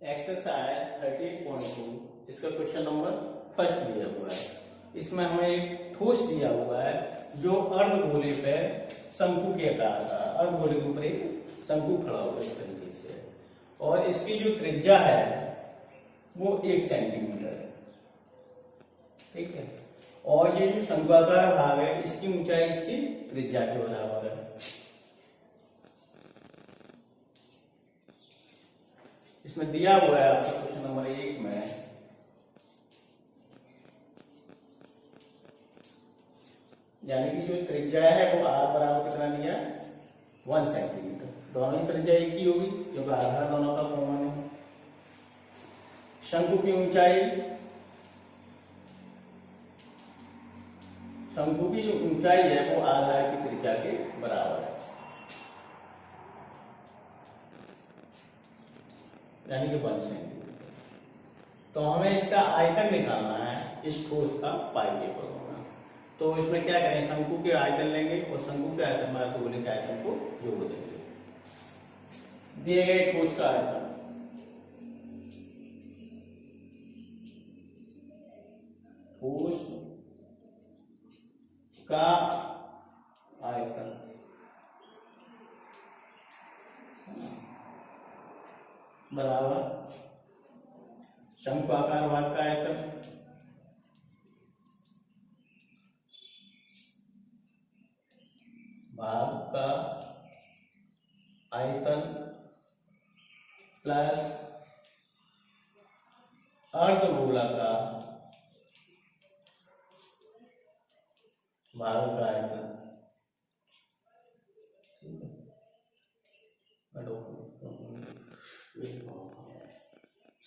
Exercise 13.2 इसका question number first दिया हुआ है। इसमें हमें एक ठोस दिया हुआ है जो अर्धगोले पे शंकु के आकार का, अर्धगोले के ऊपर एक शंकु खड़ा हुआ इस तरीके से, और इसकी जो त्रिज्या है वो 1 सेंटीमीटर है। ठीक है, और ये जो शंक्वाकार भाग है इसकी ऊंचाई इसकी त्रिज्या के बराबर है। इसमें दिया हुआ है आपका क्वेश्चन नंबर 1 में यानी कि जो त्रिज्या है वो r बराबर कितना दिया, 1 सेंटीमीटर। दोनों ही त्रिज्या एक ही होगी क्योंकि आधार दोनों का कॉमन है। शंकु की ऊंचाई, शंकु की जो ऊंचाई है वो आधार की त्रिज्या के बराबर है, यानी कि 1 सेंटीमीटर। तो हमें इसका आयतन निकालना है इस ठोस का पाई पेपर होगा। तो इसमें क्या करें, शंकु के आयतन लेंगे और शंकु के आयतन में अर्धगोले के आयतन को जोड़ देंगे। दिए गए ठोस का आयतन, ठोस का आयतन बराबर शंक्वाकार भाग का आयतन भाग का आयतन प्लस अर्धगोलाकार भाग का आयतन।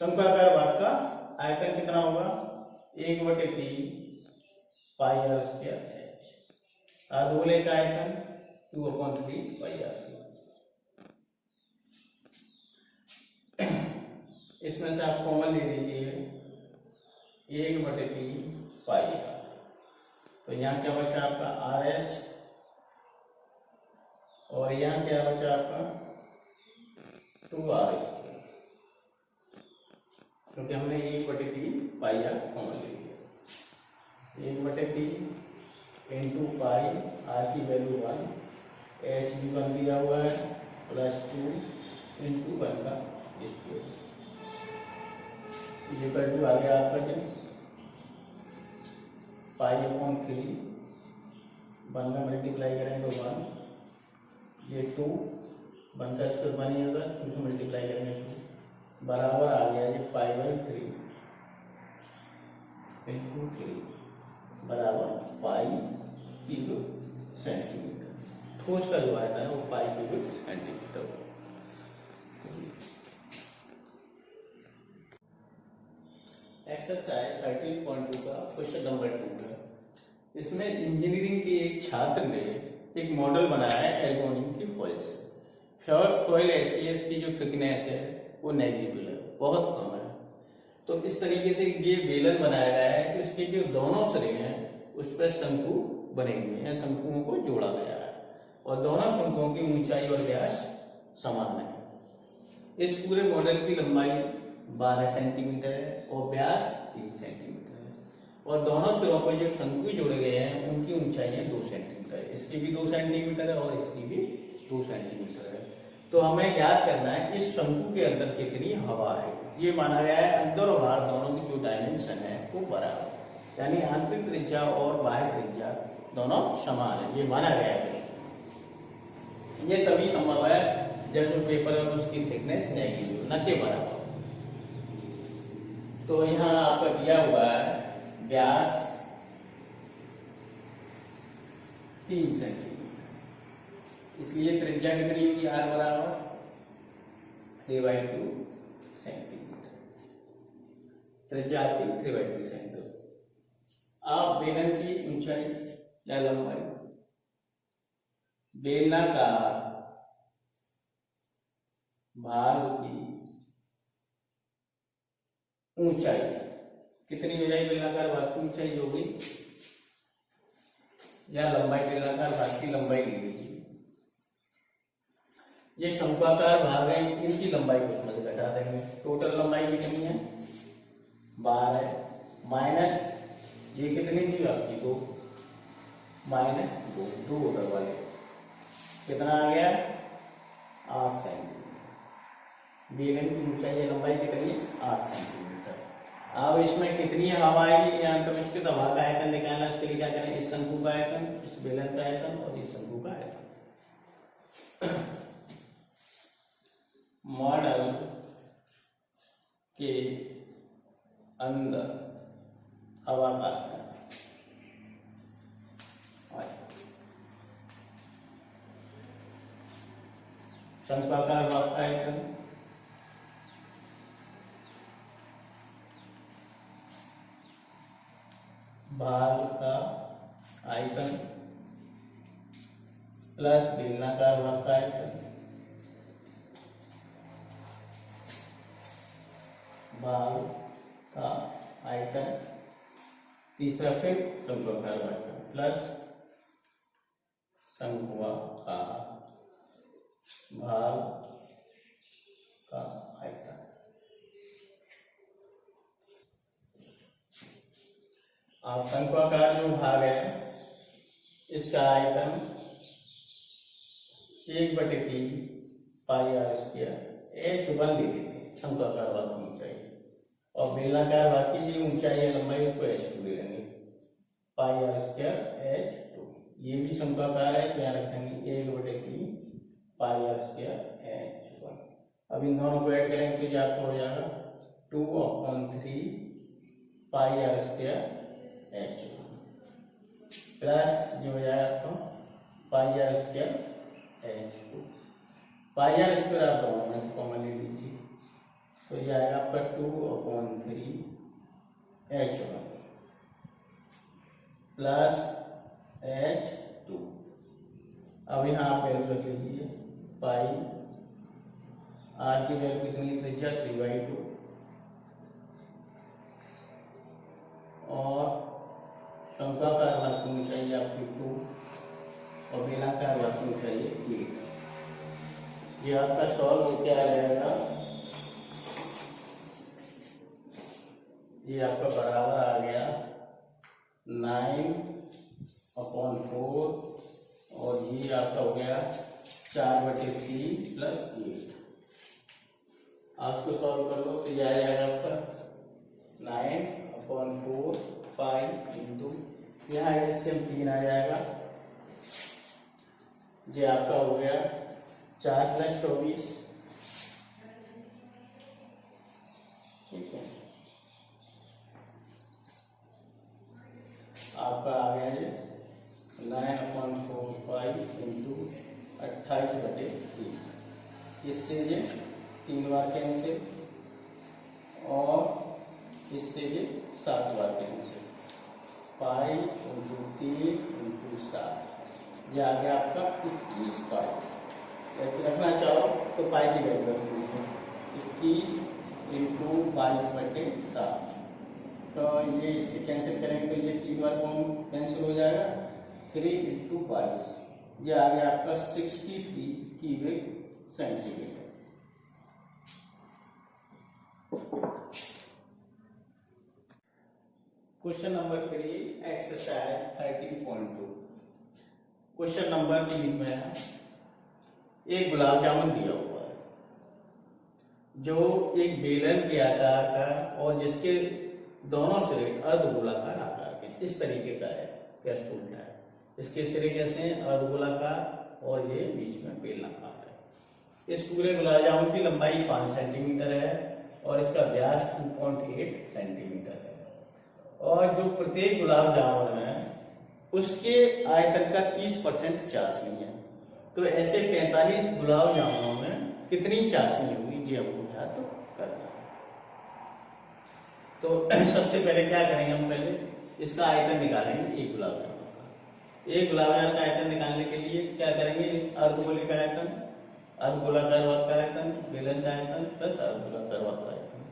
शंक्वाकार भाग का आयतन कितना होगा, 1/3 पाई आर स्क्वायर एच। अर्धगोले का आयतन 2/3 पाई आर। इसमें से आप कॉमन ले लीजिए 1/3 पाई आर। तो यहाँ क्या बचा आपका आर एच, और यहाँ क्या बचा आपका 2r स्क्वायर, क्योंकि हमने 1/3 पाई आर कॉमन ले लिया। 1/3 इंटू पाई, आर की वैल्यू 1, एच भी 1 दिया हुआ है, प्लस 2 इंटू 1 का स्क्वायर। ये वैल्यू आ गया आपका जो पाई/3, 1 में मल्टीप्लाई करेंगे तो 1, ये 2, 1 का स्क्वायर 1 ही होगा, 2 से मल्टीप्लाई करेंगे 2, बराबर आ गया ये पाई/3 इंटू 3 बराबर पाई किलो सेंटीमीटर। ठोस का जो आयतन है वो पाई किलो सेंटीमीटर होगा। एक्सरसाइज 13.2 का क्वेश्चन नंबर 2 है। इसमें इंजीनियरिंग के एक छात्र ने एक मॉडल बनाया है एल्युमिनियम की फॉइल से। फॉइल ऐसी है, उसकी जो थिकनेस है वो नेग्लिजिबल है, बहुत कम है। तो इस तरीके से ये बेलन बनाया गया है कि उसके जो दोनों सिरे हैं उस पर शंकु बने हुए हैं, शंकुओं को जोड़ा गया है, और दोनों शंकुओं की ऊंचाई और व्यास समान है। इस पूरे मॉडल की लंबाई 12 सेंटीमीटर है और व्यास 3 सेंटीमीटर है, और दोनों सिरों पर जो शंकु जोड़े गए हैं उनकी ऊंचाई 2 सेंटीमीटर है। इसकी भी 2 सेंटीमीटर है और इसकी भी 2 सेंटीमीटर है। तो हमें याद करना है इस शंकु के अंदर कितनी हवा है। ये माना गया है अंदर और बाहर दोनों की जो डायमेंशन है वो बराबर, यानी आंतरिक त्रिज्या और बाह्य त्रिज्या दोनों समान है, ये माना गया है। ये तभी संभव है जब जो पेपर है उसकी थिकनेस नेगेटिव न के बराबर। तो यहाँ आपका दिया हुआ है व्यास 3 सेंटीमीटर, इसलिए त्रिज्या कितनी होगी, r बराबर 3/2 सेंटीमीटर। त्रिज्या आती है 3/2 सेंटीमीटर। आप बेलन की ऊंचाई या लंबाई, बेलनाकार भाग की ऊंचाई कितनी हो जाएगी, बेलनाकार भाग की ऊंचाई होगी या लंबाई, बेलनाकार भाग की लंबाई ले लीजिए, ये शंक्वाकार भाग है, इनकी लंबाई को इसमें से घटा देंगे। टोटल लंबाई कितनी है 12 है, माइनस ये कितनी थी आपकी 2, माइनस 2 उधर वाले कितना आ गया 8 सेंटीमीटर। बेलन की ऊंचाई लंबाई कितनी है 8 सेंटीमीटर। अब इसमें कितनी हवा आएगी यहाँ तो इसके हवा का आयतन निकालना, इसके लिए क्या करें, इस शंकु का आयतन, इस बेलन का आयतन और इस शंकु का आयतन। मॉडल के अंदर हवा का आयतन शंक्वाकार भाग का आयतन भाग का आयतन प्लस बेलनाकार भाग का आयतन भाग का आयतन, तीसरा फिर शंक्वाकार आयतन प्लस शंक्वाकार भाग का आयतन। अब शंक्वाकार जो भाग है इसका आयतन 1/3 पाई आर स्क्वायर H1 ले लेंगे शंक्वाकार भाग की ऊंचाई, और बेलनाकार भाग की जो ऊंचाई है लंबाई उसको H2 ले लेंगे पाई आर स्क्वायर H2। ये भी शंक्वाकार है तो यहाँ रखेंगे 1/3 पाई आर स्क्वायर H1। अब इन दोनों को ऐड करेंगे तो आपको हो जाएगा 2/3 पाई आर स्क्वायर H1 प्लस जो हो जाएगा आपको pi r square H2। Pi r square आप दोनों में से कॉमन ले लीजिए तो ये आएगा आपका 2/3 H1 प्लस H2। अब यहाँ आप वैल्यू रख लीजिए, पाई आर की वैल्यू कितनी त्रिज्या 3/2 और शंक्वाकार भाग की ऊंचाई आपकी 2 और बेलनाकार भाग की ऊंचाई 8। ये आपका सॉल्व हो क्या आ जाएगा, ये आपका बराबर आ गया 9/4 और ये आपका हो गया 4/3 प्लस 8। आप इसको सॉल्व कर लो तो ये आ जाएगा आपका 9/4 5 इंटू यहाँ एलसीएम 3 आ जाएगा, ये आपका हो गया 4 + 24, ठीक है। आपका आ गया ये 9/4 5 इंटू 28/3, इससे ये 3 बार कैंसिल और इससे ये 7 बार कैंसिल, 5 × 3 × 7, ये आ गया आपका 21 पाई। ऐसे रखना चाहो तो पाई की वैल्यू रख लीजिए 21 × 22/7, तो ये इससे कैंसिल करेंगे तो ये 3 बार कौन कैंसिल हो जाएगा, 3 × 22, ये आ गया आपका 63 cubic centimetre. Question number 3 exercise 13.2। Question number 3 में एक गुलाब जामुन दिया हुआ है जो एक बेलन के आकार का और जिसके दोनों सिरे अर्धगोलाकार आकार के इस तरीके का है, कैप्सूल का है। इसके सिरे कैसे हैं, अर्धगोलाकार और ये बीच में बेलनाकार है। इस पूरे गुलाब जामुन की लंबाई 5 सेंटीमीटर है और इसका व्यास 2.8 सेंटीमीटर है, और जो प्रत्येक गुलाब जामुन है उसके आयतन का 30% चाशनी है। तो ऐसे 45 गुलाब जामुनों में कितनी चाशनी होगी ये हमको ज्ञात करना है। तो सबसे पहले क्या करेंगे, हम पहले इसका आयतन निकालेंगे एक गुलाब जामुन का। एक गुलाब जामुन का आयतन निकालने के लिए क्या करेंगे, अर्धगोले का आयतन, अर्धगोलाकार वर्ग का आयतन, बेलन का आयतन प्लस अर्धगोलाकार वर्ग का आयतन,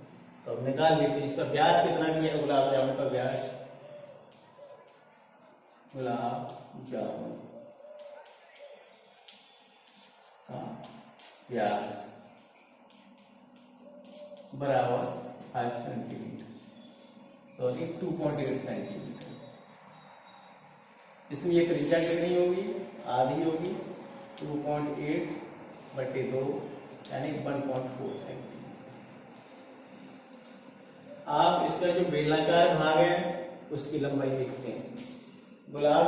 तो अब निकाल लेते हैं। इसका व्यास कितना किया है गुलाब जामुन का व्यास, गुलाब जामुन का व्यास बराबर 5 सेंटीमीटर, सॉरी 2.8 सेंटीमीटर। इसमें ये त्रिज्या कितनी होगी, आधी होगी, 2.8/2 यानी 1.4 सेंटीमीटर। आप इसका जो बेलनाकार भाग है उसकी लंबाई लिखते हैं। गुलाब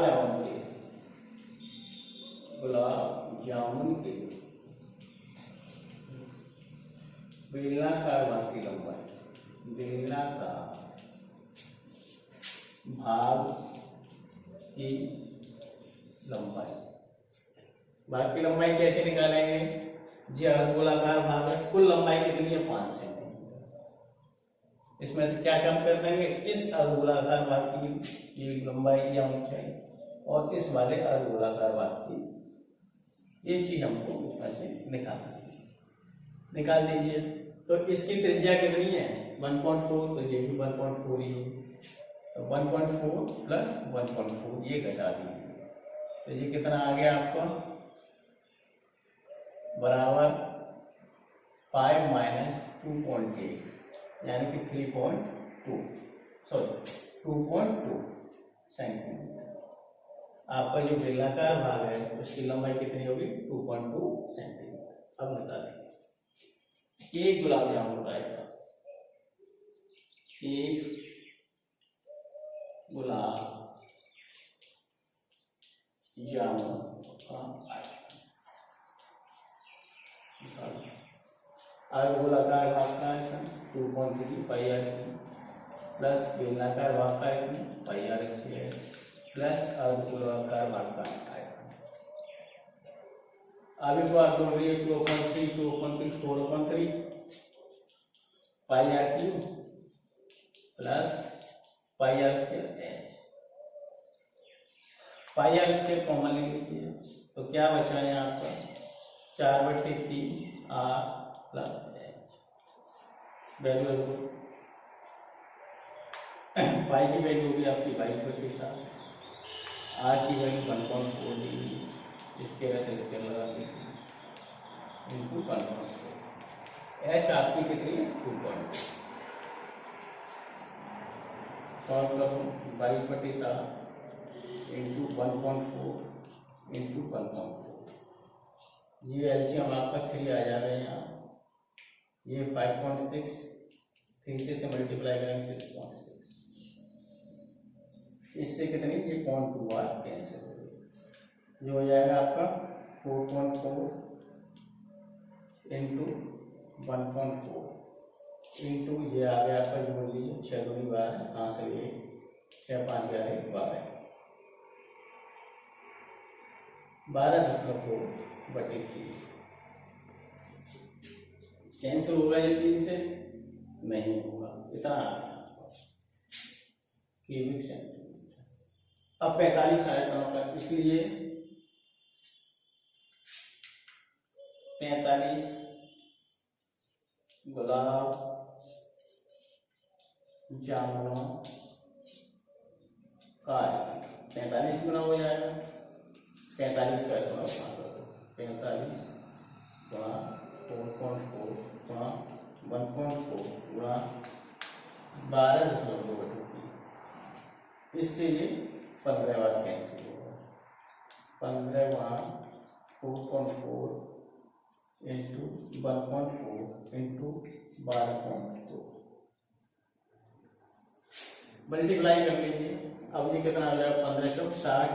जामुन के बेलनाकार भाग की लंबाई, बेलनाकार भाग की लंबाई, भाग की लंबाई कैसे निकालेंगे, जी अर्धगोलाकार भाग है, कुल लंबाई कितनी है 5 सेंटीमीटर। इसमें से क्या कम कर देंगे, इस अर्धगोलाकार भाग की लंबाई या ऊंचाई और इस वाले अर्धगोलाकार भाग की, ये चीज हमको इसमें से निकाल दीजिए। तो इसकी त्रिज्या कितनी है 1.4, तो ये भी 1.4 ही है, तो 1.4 प्लस 1.4 ये घटा दीजिए, तो ये कितना आ गया आपको, बराबर 5 माइनस 2.8 यानी कि 2.2 सेंटीमीटर। आपका जो बेलनाकार भाग है उसकी लंबाई कितनी होगी 2.2 सेंटीमीटर। अब निकालेंगे, एक गुलाब जामुन आएगा, एक गुलाब जामुन का अर्धगोलाकार भाग का 2.3 πr प्लस बेलनाकार भाग का πr² प्लस अर्धगोलाकार भाग का आयतन। अभी तो आप जोड़ रही है 2/3 4/3 πr³ प्लस πr² कॉमन ले लीजिए, तो क्या बचा है आपका 4/3 r प्लस वैल्यू पाई की वैल्यू होगी आपकी 22/7, आर की वैल्यू 1.4 दी, इसके वैसे इसके लगा इनटू 1.4, एच आपकी कितनी है 2.2, सॉल्व करो 22/7 इंटू 1.4 इंटू 1.4, ये एलसीएम आपका 3 आ जा रहे हैं यहाँ, ये 5.6, 3 से मल्टीप्लाई करेंगे 6.6, इससे कितनी ये 0.2 आर कैंसिल हो गई, जो हो जाएगा आपका 4.4 इंटू 1.4 इंटू ये आ गया आपका, जोड़ लीजिए 6 दूनी 12, कहाँ से ये 6 5 11 12, 12.4/3 कैंसिल होगा ये 3 से नहीं होगा, इतना आ गया क्यूबिक सेंटीमीटर। अब 45 आयतनों का, इसलिए 45 गुलाब जामुनों का 45 गुना हो जाएगा, 45 का 45 गुणा 4.4 गुणा 1.4 गुणा 12.2, इससे ये 15 बार कैंसिल होगा, 15 गुणा 4.4 इंटू 1.4 इंटू 12.2, मल्टीप्लाई कर लीजिए। अब ये कितना हो जाएगा 1560,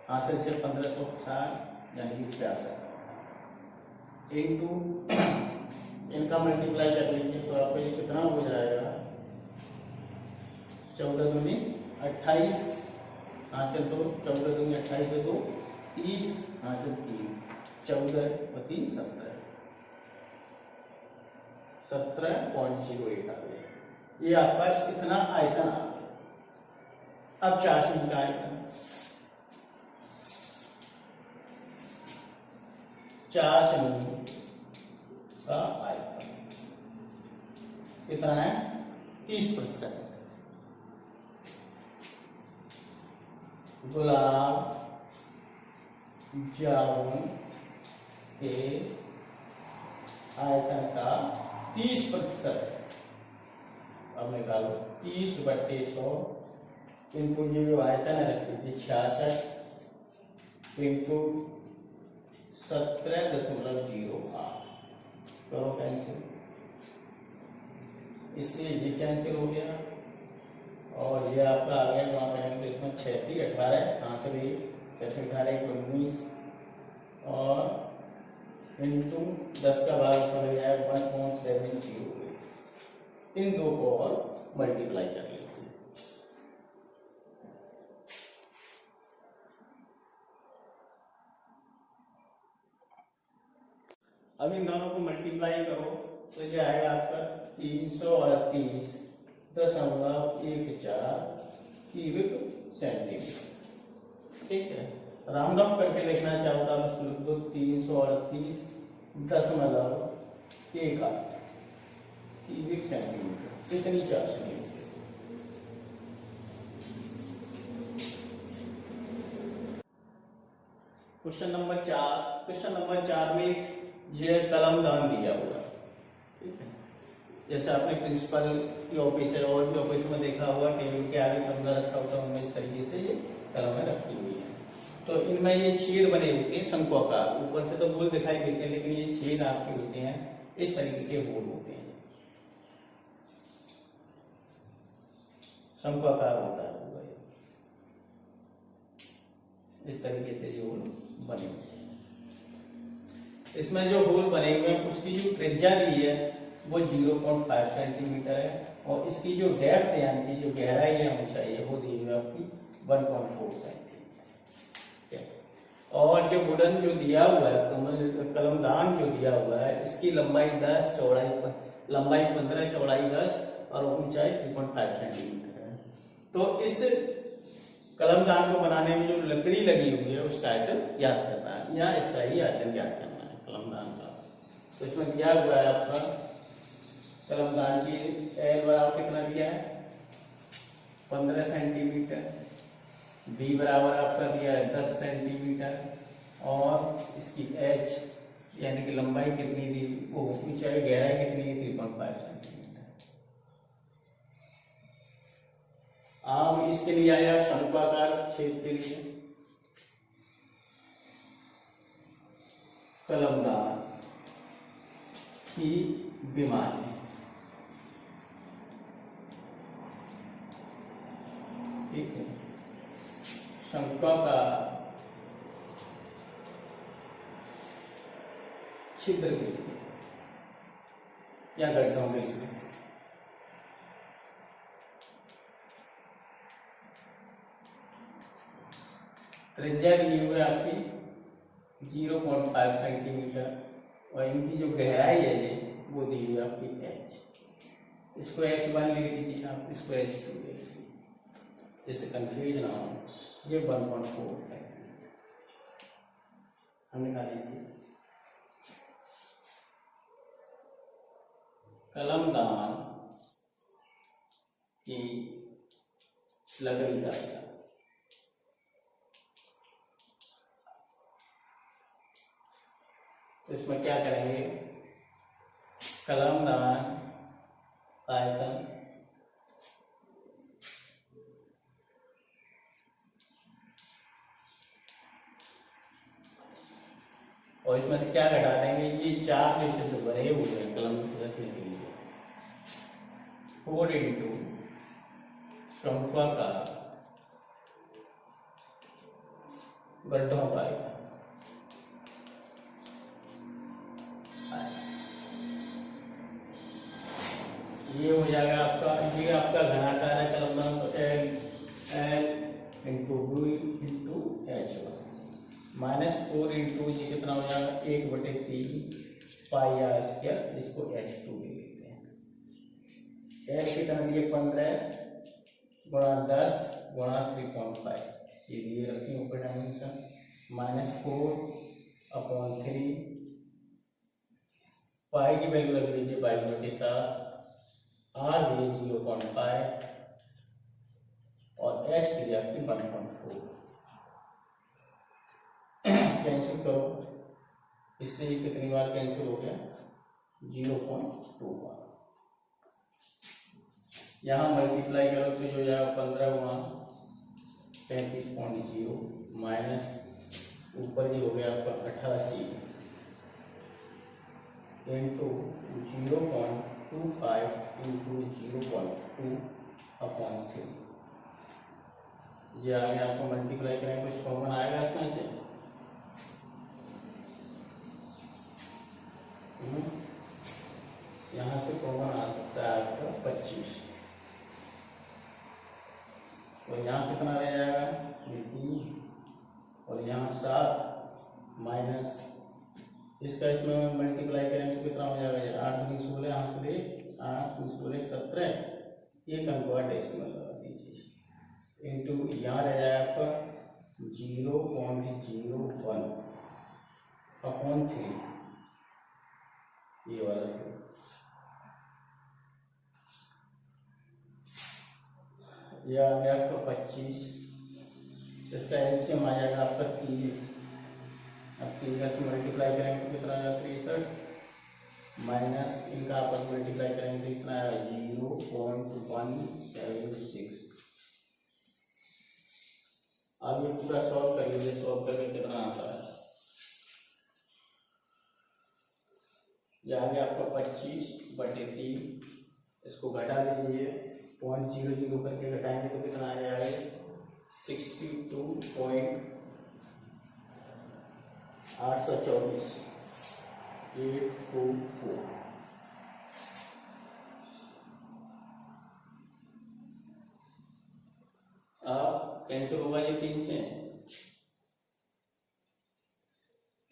हासिल से 1560 यानी कि 66 इंटू इनका मल्टीप्लाई कर लीजिए, तो आपको ये कितना हो जाएगा 14 दूनी 28, हासिल तो 14 दूनी 28 से 2 30, हासिल 3 14 और 3 17, 17.08 आ गया। ये आपका कितना आयतन आ गया। अब चाशनी का आयतन, चाशनी का आयतन कितना है 30%। गुलाब जामुन के आयतन का 30%। अब निकालो 30/100 इनटू जो आयतन है रखी थी 66 इनटू 17.08 करो कैंसिल। इससे ये कैंसिल हो गया और ये आपका आ गया वहां करेंगे तो इसमें 36 18 कहाँ से भी 18 19 और इंटू 10 का भाग पड़ गया 1.708। इन दो को और मल्टीप्लाई कर लेते हैं। अब इन दोनों को मल्टीप्लाई करो तो ये आएगा आपका 338.14 क्यूबिक सेंटीमीटर। ठीक है, राउंड ऑफ करके लिखना चाहो तो बस लिख दो 338.18 क्यूबिक सेंटीमीटर। इतनी चार्ज नहीं। क्वेश्चन नंबर 4 में ये कलमदान दिया हुआ। ठीक है, जैसे आपने प्रिंसिपल की ऑफिस है और भी ऑफिस में देखा होगा टेबल के आगे तबला रखा होता है, उनमें इस तरीके से ये कलमें रखी हुई है। तो इनमें ये छेद बने होते हैं शंक्वाकार, ऊपर से तो गोल दिखाई देते हैं लेकिन ये छेद आपके होते हैं इस तरीके के गोल होते हैं, शंक्वाकार होता है पूरा इस तरीके से जो होल बने। इसमें जो होल बने हुए हैं उसकी जो त्रिज्या दी है वो 0.5 सेंटीमीटर है और इसकी जो डेप्थ यानी कि जो गहराई है ऊंचाई है वो दी हुई है आपकी 1.4 सेंटीमीटर। और जो वुडन जो दिया हुआ है कलमदान जो दिया हुआ है इसकी लंबाई 10 चौड़ाई 15 चौड़ाई 10 और ऊंचाई 3.5 सेंटीमीटर है। तो इस कलमदान को बनाने में जो लकड़ी लगी हुई है उसका आयतन याद करना है या इसका ही आयतन याद करना है कलमदान का। तो इसमें दिया हुआ है आपका कलमदान की एल बराबर कितना दिया है 15 सेंटीमीटर, बी बराबर आपका दिया है 10 सेंटीमीटर और इसकी एच यानी कि लंबाई कितनी दी वो ऊंचाई गहराई कितनी है 3.5 सेंटीमीटर। अब इसके लिए आया शंक्वाकार छेद के लिए कलमदान की बीमारी। ठीक है, शंक्वाकार छिद्र के लिए या गड्ढों के लिए त्रिज्या दी हुई है आपकी 0.5 सेंटीमीटर और इनकी जो गहराई है ये वो दी हुई है आपकी h। इसको h1 ले लीजिए आप, इसको h2 ले लीजिए जिससे कंफ्यूज ना हो। ये 1.4 है हम निकाल लीजिए। कलमदान की लकड़ी का तो इसमें क्या करेंगे कलमदान आयतन और इसमें से क्या घटा देंगे ये 4 जो छिद्र बने हुए हैं कलम रखने के लिए 4 इंटू शंक्वाकार गड्ढों का आयतन ये हो जाएगा आपका, ये आपका घनाकार है कलमदान तो L into B into h1 -4 into ये कितना हो जाएगा 1/3 पाई आर स्क्वायर, इसको h2 ले लेते हैं। एल कितना दिए 15 गुणा 10 गुणा 3.5 ये दिए रखिए ऊपर डायमेंशन -4/3 पाई की वैल्यू लग लीजिए 22/7 आर दिए 0.5 और एच की आपकी 1.4 कैंसिल करो, इससे कितनी बार कैंसिल हो गया 0.21। यहाँ मल्टीप्लाई करो तो जो जाएगा 15 गुणा 35.0 माइनस ऊपर ये हो गया आपका 88 इंटू 0.25 इंटू 0.2/3। ये आगे आपको मल्टीप्लाई करें कुछ कॉमन आएगा इसमें से, यहाँ से कॉमन आ सकता है आपका 25, तो यहाँ कितना रह जाएगा 3 और यहाँ 7 माइनस इसका इसमें मल्टीप्लाई करें तो कितना हो जाएगा 8 दूनी 16, यहाँ से 8 16 17, ये कंकवा डेसिमल लगा दीजिए इंटू यहाँ रह जाएगा आपका 0.01/3 ये वाला यह आ गया आपका 25, इसका एलसीएम आ जाएगा आपका 3। अब 3 का से मल्टीप्लाई करेंगे तो कितना आएगा 63 माइनस इनका आपस में मल्टीप्लाई करेंगे तो कितना आएगा 0.176। अब ये पूरा सॉल्व कर लीजिए, सॉल्व करके कितना आता है, ये आ गया आपका 25/3, इसको घटा दीजिए 0.00 करके घटाएंगे तो कितना आ जाएगा 62.824 अब कैंसिल होगा ये 3 से,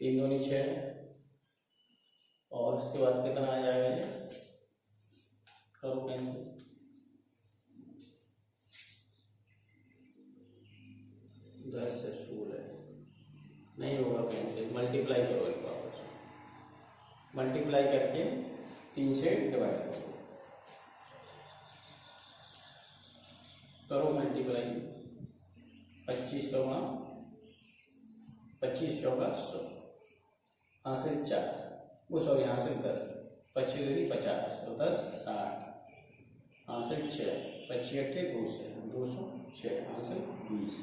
3 दूनी 6 और उसके बाद कितना आ जाएगा ये, करो कैंसिल 10 से 16 नहीं होगा कैंसिल, मल्टीप्लाई करो इसको आपस में, मल्टीप्लाई करके 3 से डिवाइड करो मल्टीप्लाई 25 का 25 चौका 100, हासिल 4 वो सॉरी हासिल 10, 25 50 तो 10 60, हासिल 6 25 8 206 हासिल 20,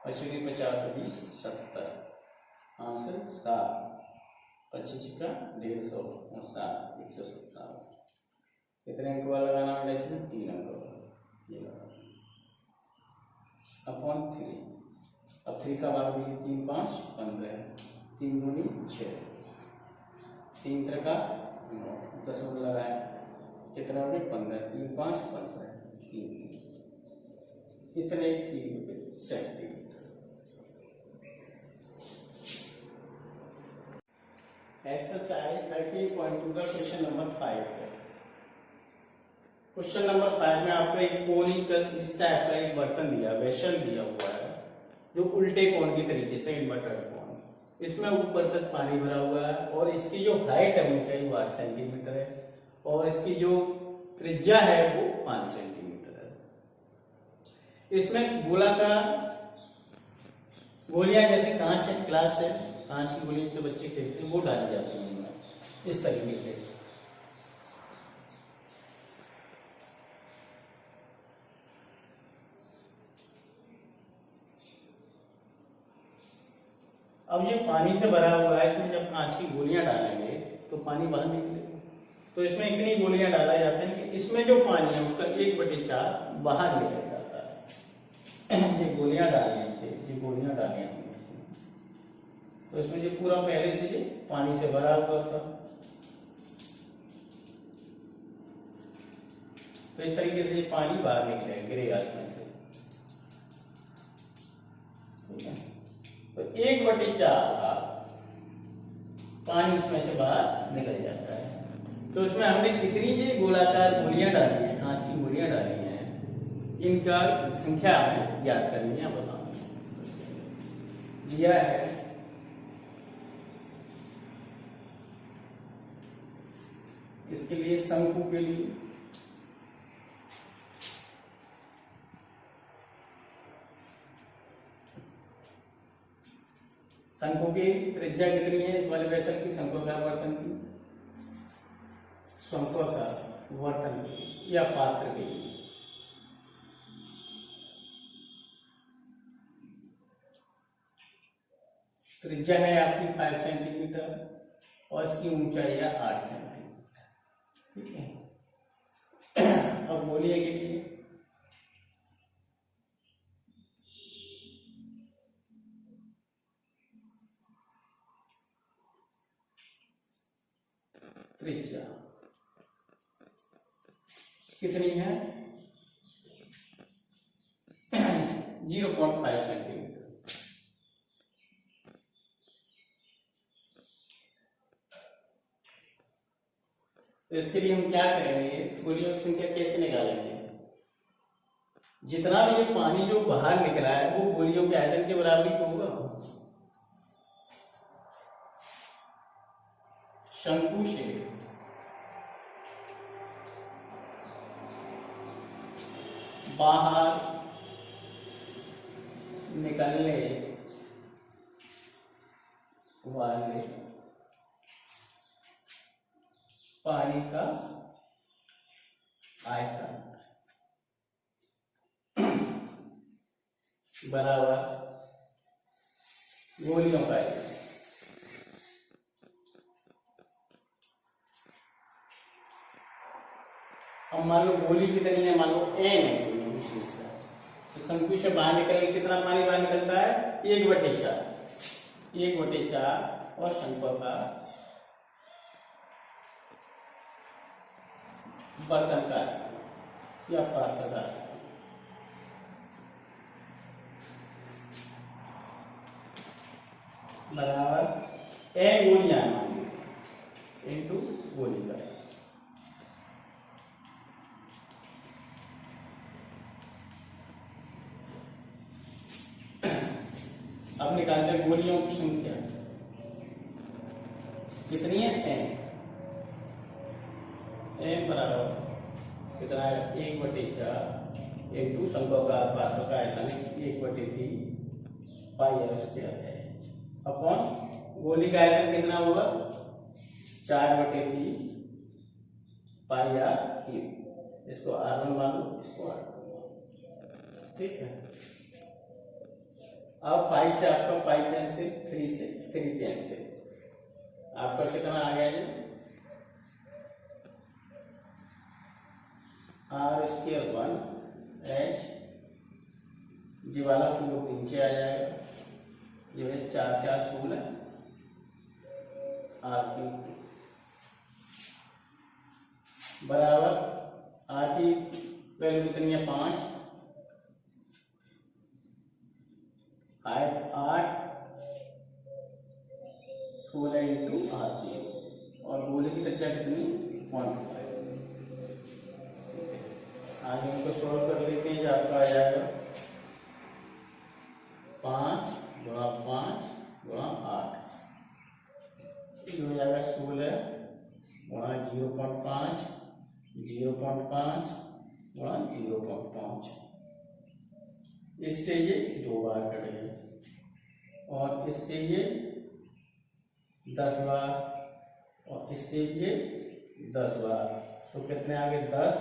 25 50 20 70 हासिल 7, 25 का 150 और 7 157। कितने अंक वाला लगाना है डेसिमल 3 अंक वाला, ये लगा अपॉन 3। अब 3 का भाग दीजिए 3 5 15, 3 दूनी 6, 3 का 9 10 लगाया कितना हो गया 15, 3 5 15 3 इतने 3 सेंटीमीटर। एक्सरसाइज 30.2 का क्वेश्चन नंबर 5 है। क्वेश्चन नंबर 5 में आपको एक कोनिकल इस टाइप का एक बर्तन दिया, वेसल दिया हुआ है जो उल्टे कोण की तरीके से इन्वर्टेड कोण, इसमें ऊपर तक पानी भरा हुआ है और इसकी जो हाइट है ऊंचाई वो 8 सेंटीमीटर है और इसकी जो त्रिज्या है वो 5 सेंटीमीटर है। इसमें गोलाकार गोलियां जैसे कांच ग्लास है, कांच की गोलियां जो बच्चे खेलते हैं वो डाली जाती हैं इनमें इस तरीके से। अब ये पानी से भरा हुआ है, इसमें जब कांच की गोलियां डालेंगे तो पानी बाहर निकलेगा, तो इसमें इतनी गोलियां डाला जाता है कि इसमें जो पानी है उसका 1/4 बाहर निकल जाता है। ये गोलियां डालने से, ये गोलियां डालने से तो इसमें ये पूरा पहले से ये पानी से भरा हुआ था, तो इस तरीके से पानी बाहर निकलेगा, गिरेगा इसमें से, ठीक है। तो 1/4 पानी इसमें से बाहर निकल जाता है। तो इसमें हमने कितनी ये गोलाकार गोलियां डाली हैं, कांच की गोलियां डाली हैं, इनका संख्या हमें ज्ञात करनी है, बताना दिया है। इसके लिए शंकु के लिए शंकु की त्रिज्या कितनी है, इस वाले वेसल की शंकुआकार बर्तन की शंकों का बर्तन के लिए या पात्र के लिए। त्रिज्या है आपकी 5 सेंटीमीटर और इसकी ऊंचाई है 8 सेंटीमीटर। ठीक है। अब बोलिए के लिए त्रिज्या कितनी है? 0.5 सेंटीमीटर। तो इसके लिए हम क्या करेंगे, गोलियों की संख्या कैसे निकालेंगे? जितना भी ये पानी जो बाहर निकला है वो गोलियों के आयतन के बराबर ही होगा। शंकु से बाहर निकलने वाले पानी का आयतन बराबर गोलियों का आयतन। अब मान लो गोली कितनी है, मान लो n है गोली विशेष का, तो शंकु से बाहर निकल कितना पानी बाहर निकलता है? 1/4। 1/4 और शंकु का बर्तन का या पात्र का बराबर n गोलियां इंटू गोली का। अब निकालते हैं गोलियों की संख्या कितनी है? n बराबर कितना है? 1/4 इंटू शंकु का पात्र का आयतन 1/3 πr² अपॉन गोली का आयतन कितना होगा? 4/3 πr³। इसको R1 मान लो, इसको R2 मान लो। ठीक है। अब 5 से आपका 5 कैंसिल, 3 से 3 कैंसिल, आपका कितना आ गया जी? R²1 H, जी वाला फ्लो नीचे आ जाएगा, जो है 4 4 16 R³ बराबर R की वैल्यू कितनी है? 5, हाइट 8, 16 इंटू R³ और गोले की त्रिज्या कितनी? 1.5। आगे इनको सॉल्व कर लेते हैं, जो आपका आ जाएगा 5 गुणा 5 गुणा 8, जो हो जाएगा 16 गुणा 0.5 0.5 गुणा 0.5। इससे ये 2 बार कटेगा और इससे ये 10 बार और इससे ये 10 बार, तो कितने आ गए? 10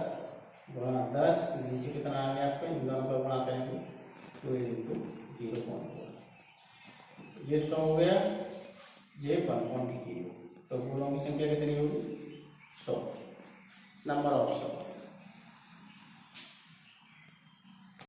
गुणा 10, नीचे कितना आ गया आपको? इन दोनों को गुणा करेंगे तो 0.4, ये 100 हो गया, ये 1.0, तो गोलों की संख्या कितनी होगी? 100। Number of shots.